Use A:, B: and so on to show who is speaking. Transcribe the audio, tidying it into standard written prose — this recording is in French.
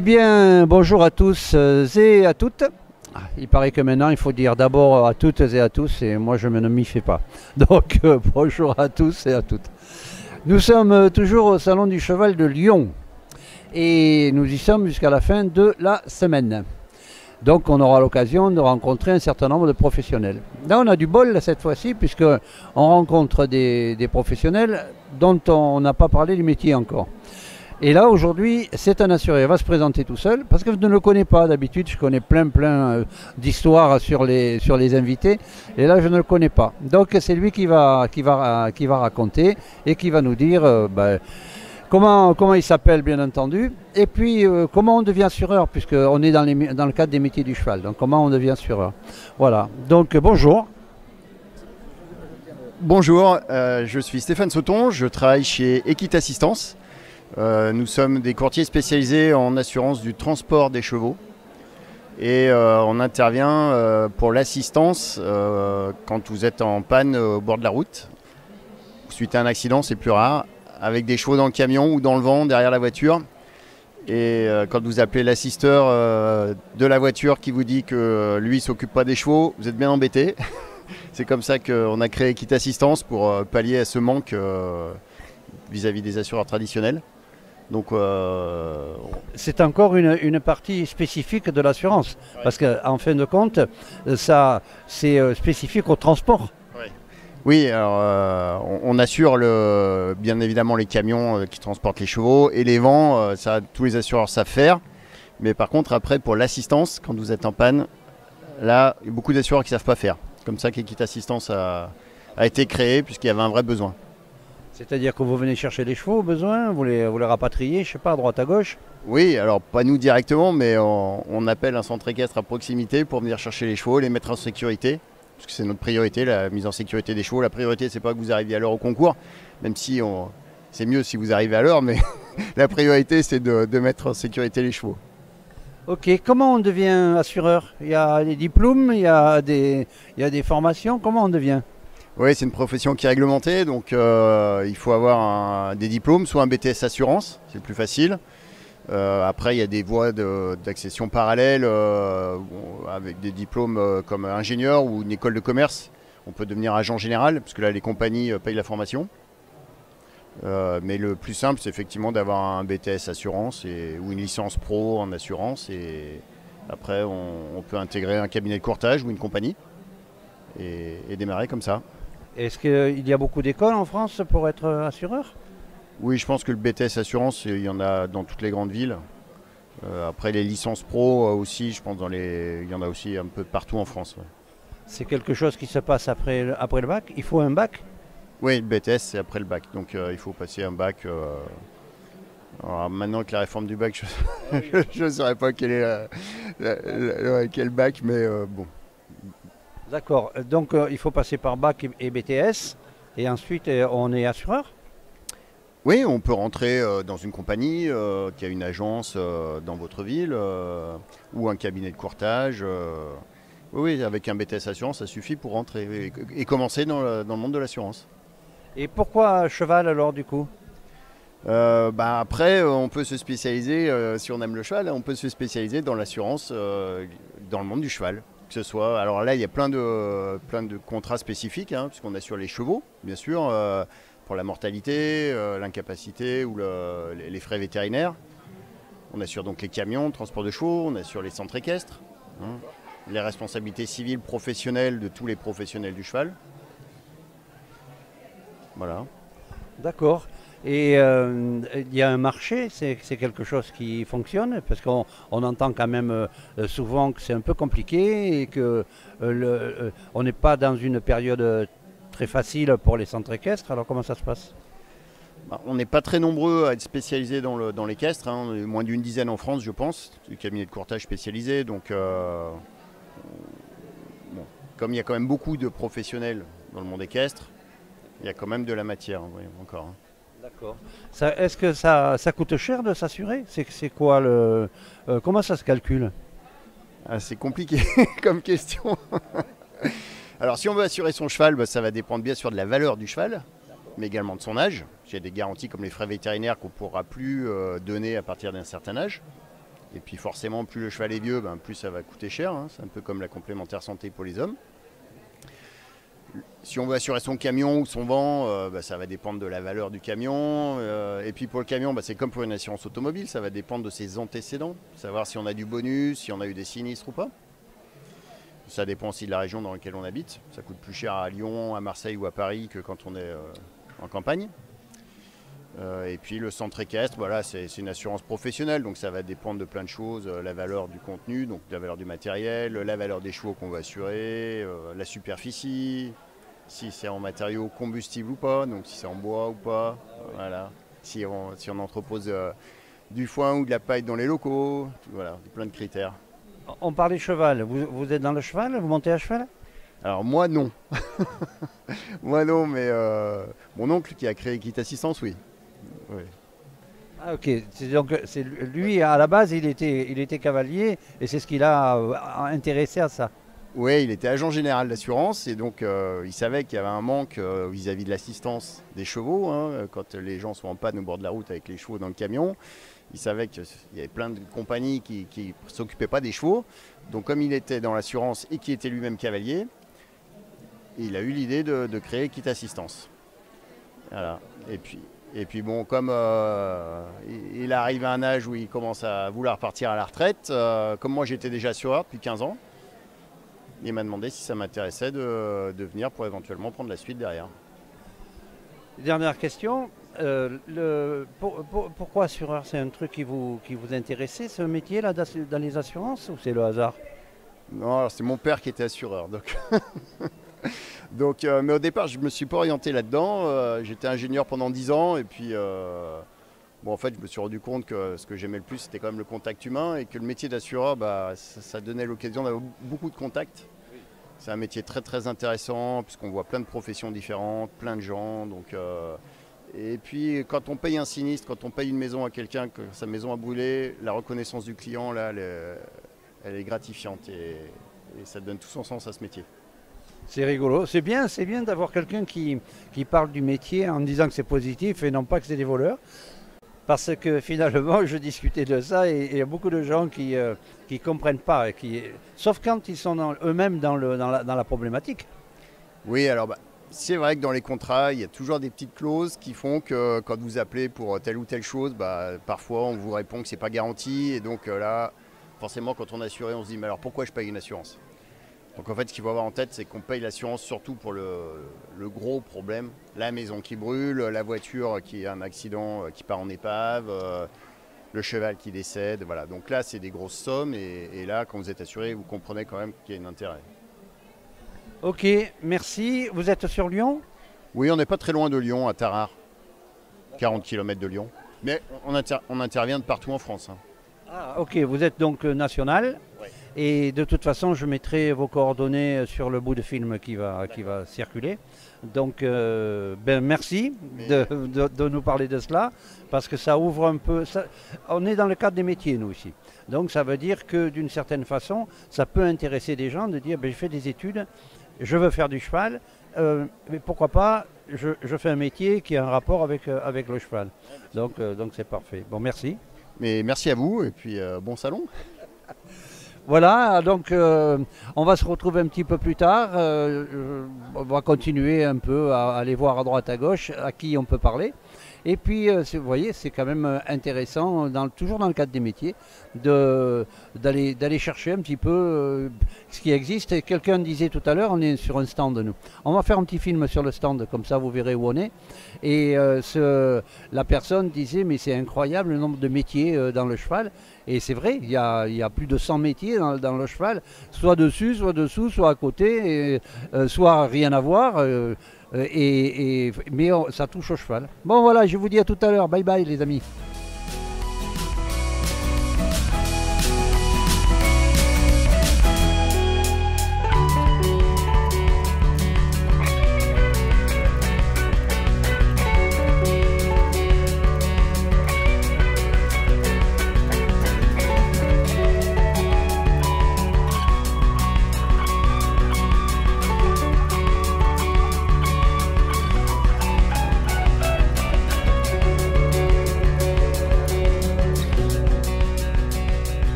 A: Eh bien, bonjour à tous et à toutes. Il paraît que maintenant, il faut dire d'abord à toutes et à tous, et moi, je ne m'y fais pas. Donc, bonjour à tous et à toutes. Nous sommes toujours au Salon du Cheval de Lyon, et nous y sommes jusqu'à la fin de la semaine. Donc, on aura l'occasion de rencontrer un certain nombre de professionnels. Là, on a du bol cette fois-ci, puisqu'on rencontre des professionnels dont on n'a pas parlé du métier encore. Et là, aujourd'hui, c'est un assuré. Il va se présenter tout seul, parce que je ne le connais pas. D'habitude, je connais plein d'histoires sur les invités. Et là, je ne le connais pas. Donc, c'est lui qui va raconter et qui va nous dire comment il s'appelle, bien entendu. Et puis, comment on devient assureur, puisqu'on est dans le cadre des métiers du cheval. Donc, comment on devient assureur. Voilà. Donc, bonjour.
B: Bonjour, je suis Stéphane Sauton. Je travaille chez Equite Assistance. Nous sommes des courtiers spécialisés en assurance du transport des chevaux et on intervient pour l'assistance quand vous êtes en panne au bord de la route. Suite à un accident, c'est plus rare, avec des chevaux dans le camion ou dans le vent derrière la voiture. Et quand vous appelez l'assisteur de la voiture qui vous dit que lui ne s'occupe pas des chevaux, vous êtes bien embêté. C'est comme ça qu'on a créé Equite Assistance pour pallier à ce manque vis-à-vis des assureurs traditionnels. Donc,
A: c'est encore une partie spécifique de l'assurance, ouais. Parce qu'en fin de compte, ça c'est spécifique au transport.
B: Ouais. Oui, alors on assure bien évidemment les camions qui transportent les chevaux et les vents, ça tous les assureurs savent faire. Mais par contre, après pour l'assistance, quand vous êtes en panne, là, il y a beaucoup d'assureurs qui ne savent pas faire. Comme ça qu'Equite Assistance a été créée puisqu'il y avait un vrai besoin.
A: C'est-à-dire que vous venez chercher les chevaux au besoin, vous les rapatriez, je sais pas, à droite à gauche?
B: Oui, alors pas nous directement, mais on appelle un centre équestre à proximité pour venir chercher les chevaux, les mettre en sécurité, parce que c'est notre priorité, la mise en sécurité des chevaux. La priorité, c'est pas que vous arriviez à l'heure au concours, même si c'est mieux si vous arrivez à l'heure, mais la priorité, c'est de mettre en sécurité les chevaux.
A: Ok, comment on devient assureur? Il y a des diplômes, il y a des formations, comment on devient?
B: Oui, c'est une profession qui est réglementée, donc il faut avoir des diplômes, soit un BTS Assurance, c'est le plus facile. Après, il y a des voies d'accession parallèles avec des diplômes comme ingénieur ou une école de commerce. On peut devenir agent général, parce que là, les compagnies payent la formation. Mais le plus simple, c'est effectivement d'avoir un BTS Assurance ou une licence pro en assurance. Et après, on peut intégrer un cabinet de courtage ou une compagnie et démarrer comme ça.
A: Est-ce qu'il y a beaucoup d'écoles en France pour être assureur?
B: Oui, je pense que le BTS Assurance, il y en a dans toutes les grandes villes. Après, les licences pro aussi, je pense il y en a aussi un peu partout en France. Ouais.
A: C'est quelque chose qui se passe après le bac? Il faut un bac?
B: Oui, le BTS, c'est après le bac. Donc, il faut passer un bac. Alors, maintenant, avec la réforme du bac, je ne saurais pas quel est quel bac, mais bon.
A: D'accord, donc il faut passer par bac et BTS, et ensuite on est assureur?
B: Oui, on peut rentrer dans une compagnie qui a une agence dans votre ville ou un cabinet de courtage. Oui, avec un BTS Assurance, ça suffit pour rentrer et commencer dans le monde de l'assurance.
A: Et pourquoi cheval alors du coup?
B: Après, on peut se spécialiser, si on aime le cheval, on peut se spécialiser dans l'assurance dans le monde du cheval. Que ce soit, alors là, il y a plein de contrats spécifiques, hein, puisqu'on assure les chevaux, bien sûr, pour la mortalité, l'incapacité ou les frais vétérinaires. On assure donc les camions, le transport de chevaux, on assure les centres équestres, hein, les responsabilités civiles professionnelles de tous les professionnels du cheval. Voilà.
A: D'accord. Et il y a un marché, c'est quelque chose qui fonctionne, parce qu'on entend quand même souvent que c'est un peu compliqué et que on n'est pas dans une période très facile pour les centres équestres. Alors comment ça se passe?
B: On n'est pas très nombreux à être spécialisés dans l'équestre, hein. On est moins d'une dizaine en France, je pense, du cabinet de courtage spécialisé. Donc, bon, comme il y a quand même beaucoup de professionnels dans le monde équestre, il y a quand même de la matière, oui, encore. Hein.
A: D'accord. Est-ce que ça coûte cher de s'assurer? C'est quoi comment ça se calcule?
B: C'est compliqué comme question. Alors si on veut assurer son cheval, ça va dépendre bien sûr de la valeur du cheval, mais également de son âge. Il y a des garanties comme les frais vétérinaires qu'on ne pourra plus donner à partir d'un certain âge. Et puis forcément, plus le cheval est vieux, ben, plus ça va coûter cher, hein. C'est un peu comme la complémentaire santé pour les hommes. Si on veut assurer son camion ou son vent, ça va dépendre de la valeur du camion. Et puis pour le camion, c'est comme pour une assurance automobile, ça va dépendre de ses antécédents. Savoir si on a du bonus, si on a eu des sinistres ou pas. Ça dépend aussi de la région dans laquelle on habite. Ça coûte plus cher à Lyon, à Marseille ou à Paris que quand on est en campagne. Et puis le centre équestre, voilà, c'est une assurance professionnelle, donc ça va dépendre de plein de choses. La valeur du contenu, donc la valeur du matériel, la valeur des chevaux qu'on va assurer, la superficie, si c'est en matériaux combustibles ou pas, donc si c'est en bois ou pas, voilà. Si on entrepose du foin ou de la paille dans les locaux, voilà, plein de critères.
A: On parlait cheval, vous êtes dans le cheval, vous montez à cheval?
B: Alors moi non. Moi non, mais mon oncle qui a créé Equitassistance, oui. Oui.
A: Ah, ok, donc c'est lui à la base il était cavalier et c'est ce qui l'a intéressé à ça.
B: Oui, il était agent général d'assurance et donc il savait qu'il y avait un manque vis-à-vis de l'assistance des chevaux, hein, quand les gens sont en panne au bord de la route avec les chevaux dans le camion. Il savait qu'il y avait plein de compagnies qui ne s'occupaient pas des chevaux. Donc comme il était dans l'assurance et qu'il était lui-même cavalier, il a eu l'idée de créer Equitassistance. Voilà. Et puis bon, comme il arrive à un âge où il commence à vouloir partir à la retraite, comme moi j'étais déjà assureur depuis 15 ans, il m'a demandé si ça m'intéressait de venir pour éventuellement prendre la suite derrière.
A: Dernière question, pourquoi assureur? C'est un truc qui vous intéressait, ce métier-là, dans les assurances, ou c'est le hasard?
B: Non, c'est mon père qui était assureur. Donc, mais au départ, je ne me suis pas orienté là-dedans. J'étais ingénieur pendant 10 ans et puis en fait, je me suis rendu compte que ce que j'aimais le plus, c'était quand même le contact humain et que le métier d'assureur, ça donnait l'occasion d'avoir beaucoup de contacts. C'est un métier très très intéressant puisqu'on voit plein de professions différentes, plein de gens. Et puis quand on paye un sinistre, quand on paye une maison à quelqu'un, que sa maison a brûlé, la reconnaissance du client, là, elle est gratifiante et ça donne tout son sens à ce métier.
A: C'est rigolo, c'est bien d'avoir quelqu'un qui parle du métier en disant que c'est positif et non pas que c'est des voleurs. Parce que finalement, je discutais de ça et il y a beaucoup de gens qui ne comprennent pas, sauf quand ils sont eux-mêmes dans la problématique.
B: Oui, alors c'est vrai que dans les contrats, il y a toujours des petites clauses qui font que quand vous appelez pour telle ou telle chose, parfois on vous répond que ce n'est pas garanti. Et donc là, forcément, quand on est assuré, on se dit mais alors pourquoi je paye une assurance? Donc en fait, ce qu'il faut avoir en tête, c'est qu'on paye l'assurance surtout pour le gros problème. La maison qui brûle, la voiture qui a un accident, qui part en épave, le cheval qui décède. Voilà. Donc là, c'est des grosses sommes et là, quand vous êtes assuré, vous comprenez quand même qu'il y a un intérêt.
A: Ok, merci. Vous êtes sur Lyon?
B: Oui, on n'est pas très loin de Lyon, à Tarare, 40 km de Lyon. Mais on intervient de partout en France. Hein.
A: Ah, ok, vous êtes donc national.
B: Ouais.
A: Et de toute façon, je mettrai vos coordonnées sur le bout de film qui va circuler. Donc, merci de nous parler de cela, parce que ça ouvre un peu... on est dans le cadre des métiers, nous, ici. Donc, ça veut dire que, d'une certaine façon, ça peut intéresser des gens de dire, je fais des études, je veux faire du cheval, mais pourquoi pas, je fais un métier qui a un rapport avec le cheval. Donc, c'est parfait. Bon, merci.
B: Mais merci à vous, et puis bon salon.
A: Voilà, donc on va se retrouver un petit peu plus tard. On va continuer un peu à aller voir à droite à gauche à qui on peut parler. Et puis, vous voyez, c'est quand même intéressant, toujours dans le cadre des métiers, d'aller chercher un petit peu ce qui existe. Et quelqu'un disait tout à l'heure, on est sur un stand, nous. On va faire un petit film sur le stand, comme ça vous verrez où on est. Et la personne disait, mais c'est incroyable le nombre de métiers dans le cheval. Et c'est vrai, il y a plus de 100 métiers dans le cheval, soit dessus, soit dessous, soit à côté, et, soit rien à voir. Mais ça touche au cheval. Bon voilà, je vous dis à tout à l'heure. Bye bye les amis.